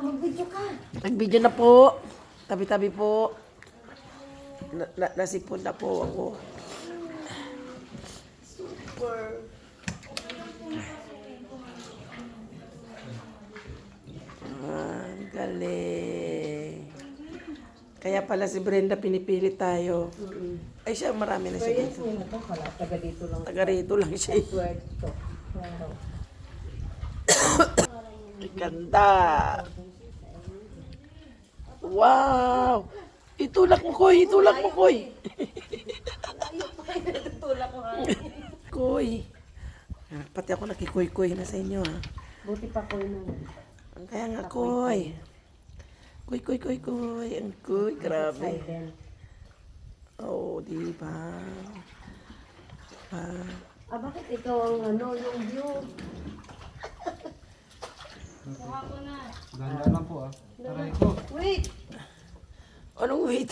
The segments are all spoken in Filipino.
Mag-video ka. Nag-video na po. Tabi-tabi po. Nasipon na po ako. Super. Galing. Kaya pala si Brenda pinipili tayo. Ay siya, marami na siya dito. Taga dito lang. Taga rito lang siya. Puerto. Ganda. Wow! Itulak mo, Koy. Itulak mo, Koy. Tulak ko nga. Koy. Pati ako nakikoy-koy na sa inyo, ha. Buti pa ko yun. Kaya nga, Koy. Koy, koy, koy, koy. Ang koy. Grabe. Oo, di ba? Bakit ikaw ang yung view? Ganda lang po Taray ko. Wait! Anong wait?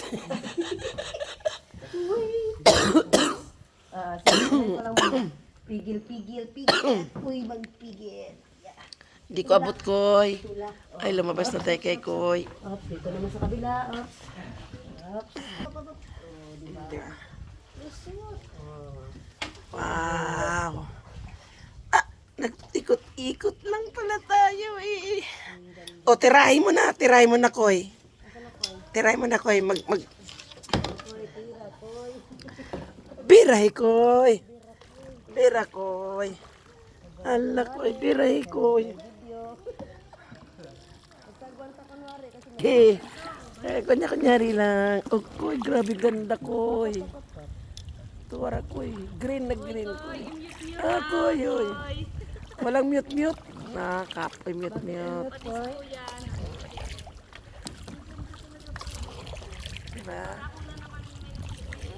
Sabihin ko lang muna. Pigil. Uy, magpigil. Hindi ko abot, Koy. Ay, lumabas na tayo kay Koy. Dito naman sa kabila. Wow. Nag-ikot-ikot lang pala tayo eh. O, tirahin mo na, Koy. Tirahin mo na, Koy. Birahe, Koy. Bira, Koy. Ala, Koy. Birahe, Koy. Kunyari lang. Oh, Koy, grabe ganda, Koy. Tuwara, Koy. Green na green, Koy. Koy, oy. Walang mute. Nakapoy mute. Diba?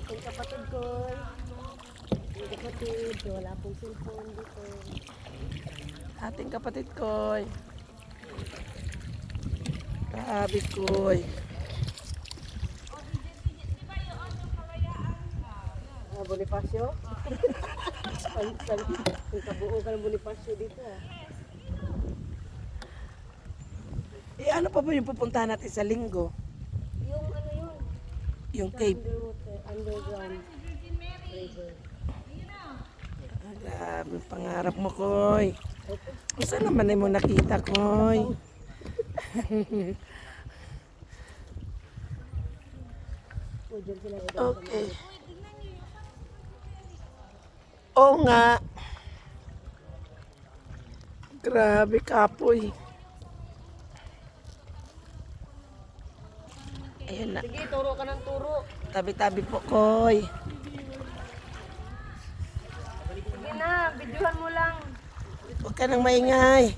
Ating kapatid ko. Wala pong cellphone dito. Ating kapatid, Koy. Grabe, Koy. Bonifacio? Ang kabuo ka ng Bonifacio dito. Ano pa ba yung pupuntahan natin sa linggo? Yung yun? Yung cave. Underground river. Grabe, pangarap mo, Koy. Saan naman mo nakita, Koy? Okay. Oo nga. Grabe, kapoy. Ayun na. Sige, turo ka ng turo. Tabi-tabi po, Koy. Sige na, videohan mo lang. Huwag ka nang maingay.